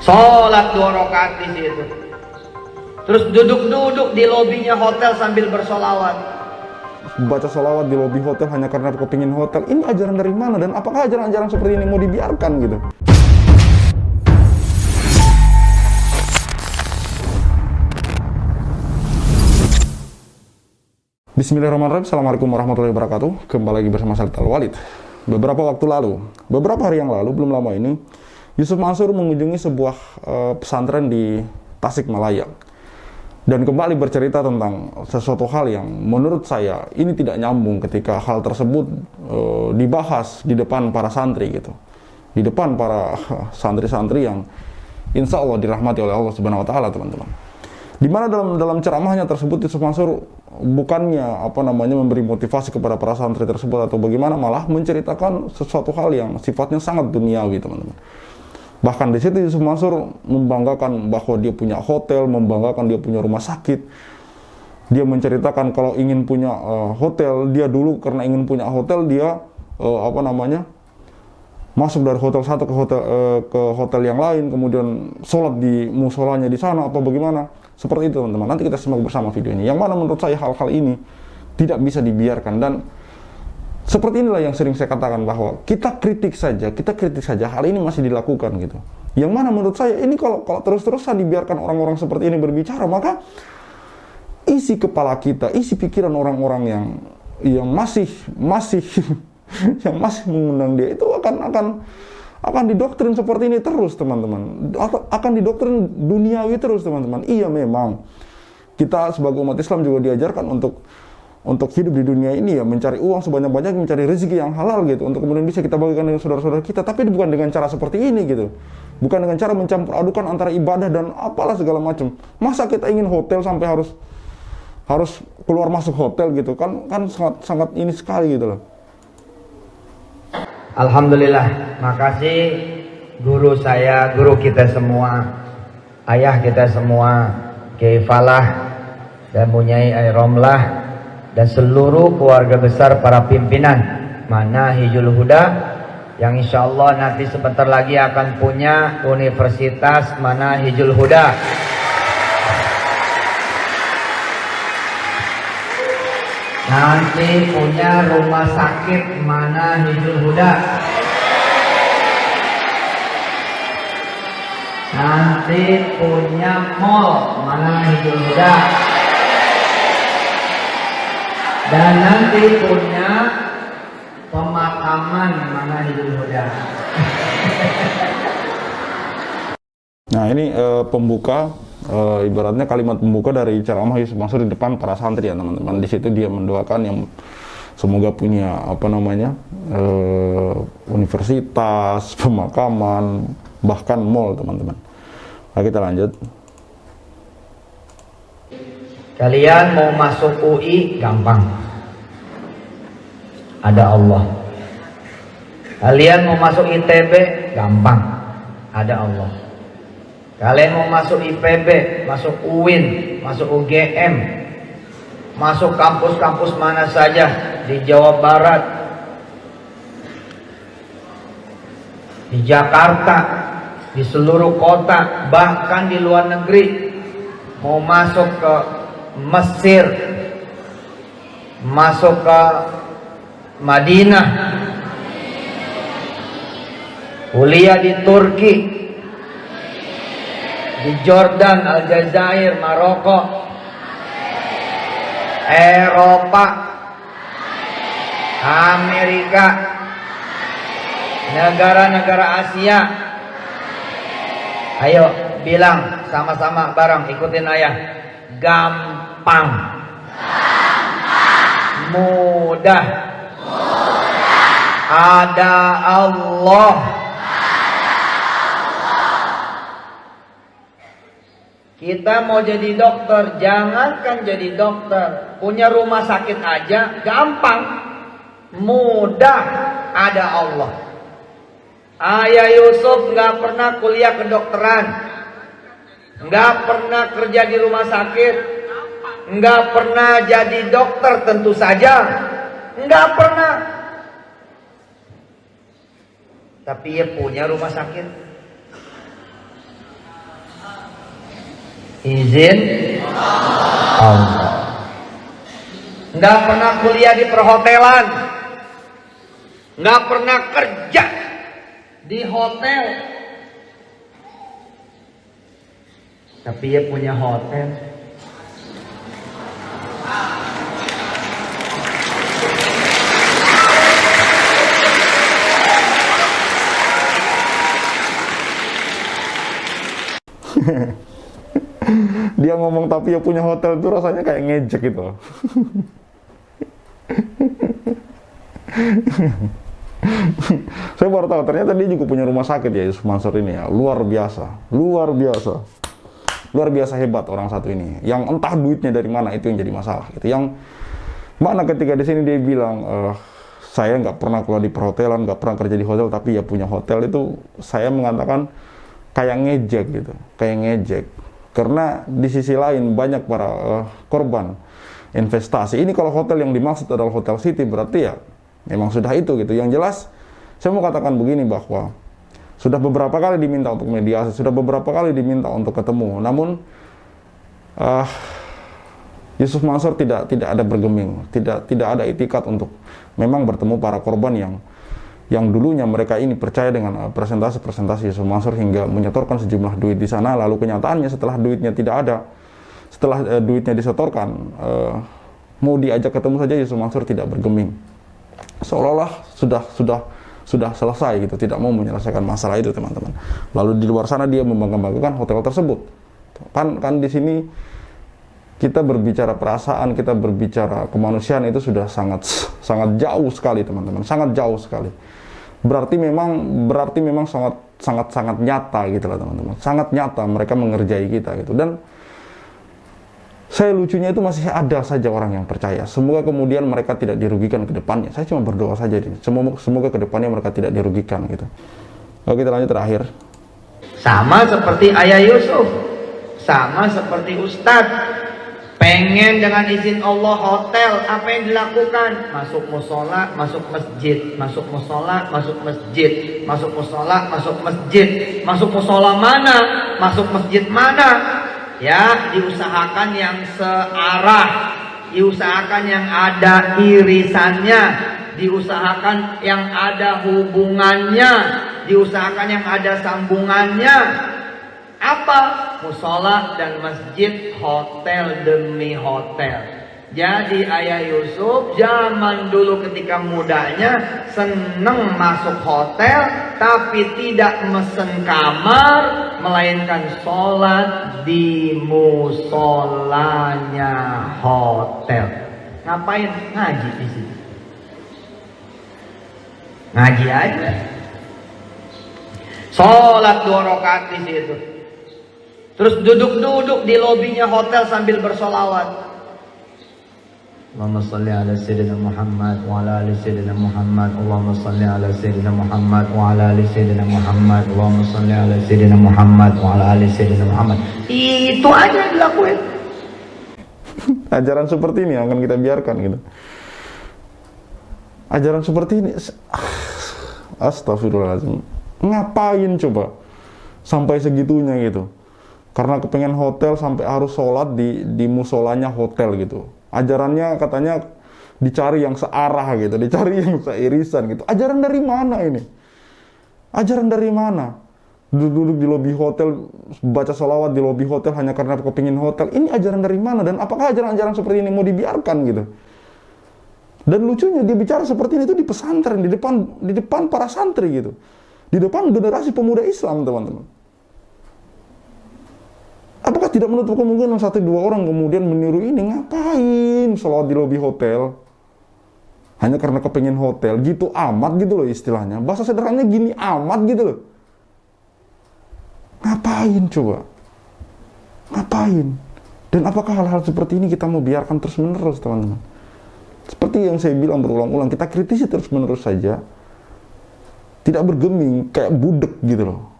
Sholat 2 rakaat di situ. Terus duduk-duduk di lobinya hotel sambil bersolawat. Baca sholawat di lobi hotel hanya karena kepingin hotel. Ini ajaran dari mana? Dan apakah ajaran-ajaran seperti ini mau dibiarkan gitu? Bismillahirrahmanirrahim. Assalamualaikum warahmatullahi wabarakatuh. Kembali lagi bersama saya Al-Walid. Beberapa hari yang lalu, belum lama ini, Yusuf Mansur mengunjungi sebuah pesantren di Tasikmalaya dan kembali bercerita tentang sesuatu hal yang menurut saya ini tidak nyambung ketika hal tersebut dibahas di depan para santri gitu, di depan para santri-santri yang insya Allah dirahmati oleh Allah Subhanahu Wa Taala, teman-teman. Di mana dalam ceramahnya tersebut Yusuf Mansur bukannya memberi motivasi kepada para santri tersebut atau bagaimana, malah menceritakan sesuatu hal yang sifatnya sangat duniawi, teman-teman. Bahkan di situ Yusuf Mansur membanggakan bahwa dia punya hotel, membanggakan dia punya rumah sakit. Dia menceritakan kalau ingin punya hotel, dia dulu karena ingin punya hotel dia masuk dari hotel satu ke hotel yang lain, kemudian sholat di musolanya di sana atau bagaimana. Seperti itu, teman-teman. Nanti kita simak bersama video ini. Yang mana menurut saya hal-hal ini tidak bisa dibiarkan, dan seperti inilah yang sering saya katakan bahwa kita kritik saja hal ini masih dilakukan gitu. Yang mana menurut saya ini kalau terus-terusan dibiarkan orang-orang seperti ini berbicara, maka isi kepala kita, isi pikiran orang-orang yang masih yang masih mengundang dia itu akan didoktrin seperti ini terus, teman-teman. Akan didoktrin duniawi terus, teman-teman. Iya, memang kita sebagai umat Islam juga diajarkan untuk hidup di dunia ini ya, mencari uang sebanyak-banyaknya, mencari rezeki yang halal gitu, untuk kemudian bisa kita bagikan dengan saudara-saudara kita. Tapi bukan dengan cara seperti ini gitu. Bukan dengan cara mencampur adukan antara ibadah dan apalah segala macam. Masa kita ingin hotel sampai harus keluar masuk hotel gitu kan sangat ini sekali gitu loh. Alhamdulillah, makasih guru saya, guru kita semua, ayah kita semua, Kiai Falah dan Munyai Romlah, dan seluruh keluarga besar para pimpinan Manahijul Huda yang insya Allah nanti sebentar lagi akan punya Universitas Manahijul Huda. Nanti punya rumah sakit Manahijul Huda. Nanti punya mall Manahijul Huda. Dan nanti punya pemakaman Manahijul Huda. Nah, ini pembuka, ibaratnya kalimat pembuka dari ceramah Yusuf Mansur di depan para santri ya, teman-teman. Di situ dia mendoakan yang semoga punya universitas, pemakaman, bahkan mall, teman-teman. Nah, kita lanjut. Kalian mau masuk UI gampang, ada Allah. Kalian mau masuk ITB gampang, ada Allah. Kalian mau masuk IPB, masuk UIN, masuk UGM, masuk kampus-kampus mana saja di Jawa Barat, di Jakarta, di seluruh kota, bahkan di luar negeri. Mau masuk ke Mesir, masuk ke Madinah, kuliah di Turki, di Jordan, Aljazair, Maroko, Eropa, Amerika, negara-negara Asia. Ayo bilang sama-sama bareng, ikutin ayah. Gampang, mudah, ada Allah. Kita mau jadi dokter, jangankan jadi dokter, punya rumah sakit aja gampang, mudah, ada Allah. Ayah Yusuf nggak pernah kuliah kedokteran, nggak pernah kerja di rumah sakit, nggak pernah jadi dokter, tentu saja nggak pernah. Tapi ia punya rumah sakit, izin Allah. Nggak pernah kuliah di perhotelan, nggak pernah kerja di hotel, tapi dia punya hotel. Dia ngomong tapi ya punya hotel itu rasanya kayak ngejek gitu. Saya baru tahu ternyata dia juga punya rumah sakit ya, Yusuf Mansur ini ya. Luar biasa, luar biasa. Luar biasa hebat orang satu ini. Yang entah duitnya dari mana, itu yang jadi masalah gitu. Yang mana ketika di sini dia bilang saya nggak pernah keluar di perhotelan, nggak pernah kerja di hotel, tapi ya punya hotel, itu saya mengatakan kayak ngejek gitu, kayak ngejek. Karena di sisi lain banyak para korban investasi. Ini kalau hotel yang dimaksud adalah Hotel City, berarti ya memang sudah itu gitu. Yang jelas saya mau katakan begini, bahwa sudah beberapa kali diminta untuk mediasi, sudah beberapa kali diminta untuk ketemu, namun Yusuf Mansur tidak ada bergeming, tidak ada itikat untuk memang bertemu para korban yang dulunya mereka ini percaya dengan presentasi Yusuf Mansur hingga menyetorkan sejumlah duit di sana. Lalu kenyataannya setelah duitnya tidak ada, setelah duitnya disetorkan, mau diajak ketemu saja Yusuf Mansur tidak bergeming, seolah-olah sudah selesai gitu, tidak mau menyelesaikan masalah itu, teman-teman. Lalu di luar sana dia membangga-banggakan hotel tersebut. Kan di sini kita berbicara perasaan, kita berbicara kemanusiaan, itu sudah sangat jauh sekali, teman-teman, sangat jauh sekali. Berarti memang sangat nyata gitu lah, teman-teman. Sangat nyata mereka mengerjai kita gitu. Dan saya lucunya itu masih ada saja orang yang percaya. Semoga kemudian mereka tidak dirugikan ke depannya. Saya cuma berdoa saja ini. Semoga ke depannya mereka tidak dirugikan gitu. Oke, kita lanjut terakhir. Sama seperti ayah Yusuf, sama seperti Ustadz. Pengen dengan izin Allah hotel, apa yang dilakukan? Masuk musola, masuk masjid, masuk musola, masuk masjid, masuk musola, masuk masjid, masuk musola mana? Masuk masjid mana? Ya, diusahakan yang searah, diusahakan yang ada irisannya, diusahakan yang ada hubungannya, diusahakan yang ada sambungannya. Apa? Musola dan masjid, hotel demi hotel. Jadi ayah Yusuf zaman dulu ketika mudanya seneng masuk hotel, tapi tidak mesen kamar, melainkan sholat di musolanya hotel. Ngapain? Ngaji di situ. Ngaji aja. Sholat 2 rakaat di situ. Terus duduk-duduk di lobinya hotel sambil bersolawat. Allahumma salli ala Sayyidina Muhammad wa ala ali Sayyidina Muhammad. Allahumma salli ala Sayyidina Muhammad wa ala ali Sayyidina Muhammad. Allahumma salli ala Sayyidina Muhammad wa ala ali Sayyidina Muhammad. Itu aja yang dilakuin. Ajaran seperti ini yang akan kita biarkan gitu. Ajaran seperti ini, astagfirullahaladzim. Ngapain coba sampai segitunya gitu? Karena kepengen hotel sampai harus sholat di musolanya hotel gitu. Ajarannya katanya dicari yang searah gitu, dicari yang seirisan gitu. Ajaran dari mana ini? Ajaran dari mana? Duduk-duduk di lobi hotel, baca sholawat di lobi hotel hanya karena kepingin hotel. Ini ajaran dari mana? Dan apakah ajaran-ajaran seperti ini mau dibiarkan gitu? Dan lucunya dia bicara seperti ini itu di pesantren, di depan para santri gitu. Di depan generasi pemuda Islam, teman-teman. Apakah tidak menutup kemungkinan 1-2 orang kemudian meniru ini? Ngapain sholat di lobi hotel? Hanya karena kepengen hotel, gitu amat gitu loh istilahnya. Bahasa sederhananya gini amat gitu loh. Ngapain coba? Ngapain? Dan apakah hal-hal seperti ini kita mau biarkan terus-menerus, teman-teman? Seperti yang saya bilang berulang-ulang, kita kritisi terus-menerus saja. Tidak bergeming, kayak budek gitu loh.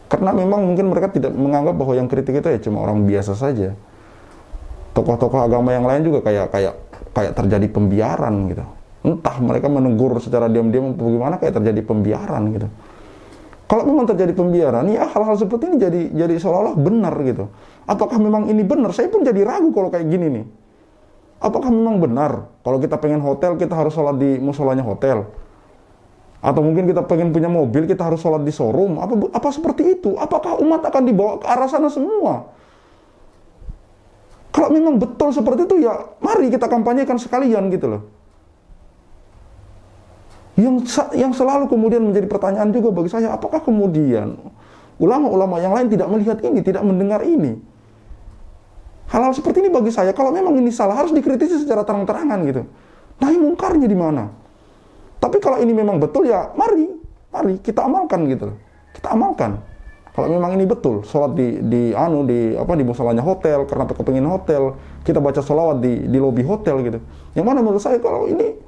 Karena memang mungkin mereka tidak menganggap bahwa yang kritik itu ya cuma orang biasa saja. Tokoh-tokoh agama yang lain juga kayak terjadi pembiaran gitu. Entah mereka menegur secara diam-diam bagaimana, kayak terjadi pembiaran gitu. Kalau memang terjadi pembiaran, ya hal-hal seperti ini jadi seolah-olah benar gitu. Apakah memang ini benar? Saya pun jadi ragu kalau kayak gini nih. Apakah memang benar kalau kita pengen hotel, kita harus sholat di musolanya hotel? Atau mungkin kita pengen punya mobil, kita harus sholat di showroom? Apa seperti itu? Apakah umat akan dibawa ke arah sana semua? Kalau memang betul seperti itu, ya mari kita kampanyekan sekalian gitu loh. Yang selalu kemudian menjadi pertanyaan juga bagi saya, apakah kemudian ulama-ulama yang lain tidak melihat ini, tidak mendengar ini? Hal-hal seperti ini bagi saya, kalau memang ini salah, harus dikritisi secara terang-terangan gitu. Nahi mungkarnya di mana? Tapi kalau ini memang betul, ya mari kita amalkan gitu. Kita amalkan. Kalau memang ini betul, sholat di musolanya hotel, karena kepengin hotel, kita baca sholawat di lobi hotel gitu. Yang mana menurut saya kalau ini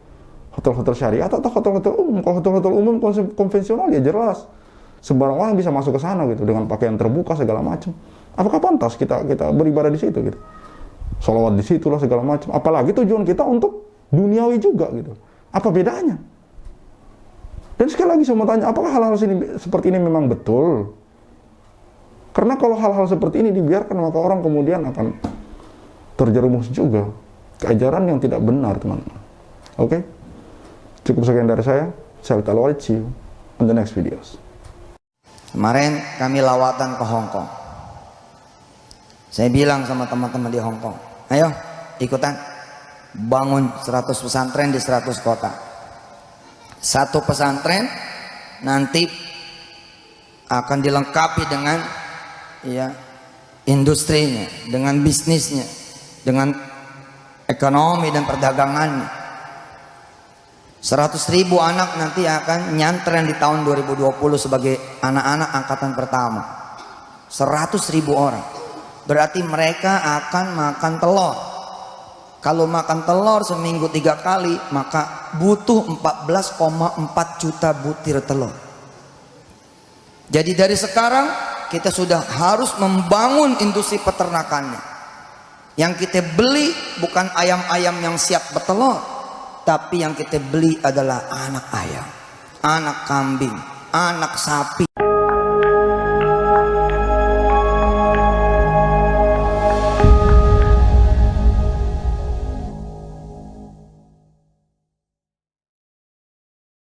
hotel-hotel syariah atau hotel-hotel umum. Kalau hotel-hotel umum konvensional ya jelas sembarang orang bisa masuk ke sana gitu dengan pakaian terbuka segala macam. Apakah pantas kita beribadah di situ gitu? Sholawat di situ lah segala macam. Apalagi tujuan kita untuk duniawi juga gitu. Apa bedanya? Dan sekali lagi saya mau tanya, apakah hal-hal seperti ini memang betul? Karena kalau hal-hal seperti ini dibiarkan, maka orang kemudian akan terjerumus juga ke ajaran yang tidak benar, teman-teman. Oke? Cukup sekian dari saya. Saya Vital Walid, see you on the next videos. Kemarin kami lawatan ke Hong Kong. Saya bilang sama teman-teman di Hong Kong, ayo ikutan bangun 100 pesantren di 100 kota. Satu pesantren nanti akan dilengkapi dengan industrinya, dengan bisnisnya, dengan ekonomi dan perdagangannya. 100.000 anak nanti akan nyantren di tahun 2020 sebagai anak-anak angkatan pertama. 100.000 orang. Berarti mereka akan makan telur. Kalau makan telur seminggu 3 kali, maka butuh 14,4 juta butir telur. Jadi dari sekarang kita sudah harus membangun industri peternakannya. Yang kita beli bukan ayam-ayam yang siap bertelur, tapi yang kita beli adalah anak ayam, anak kambing, anak sapi.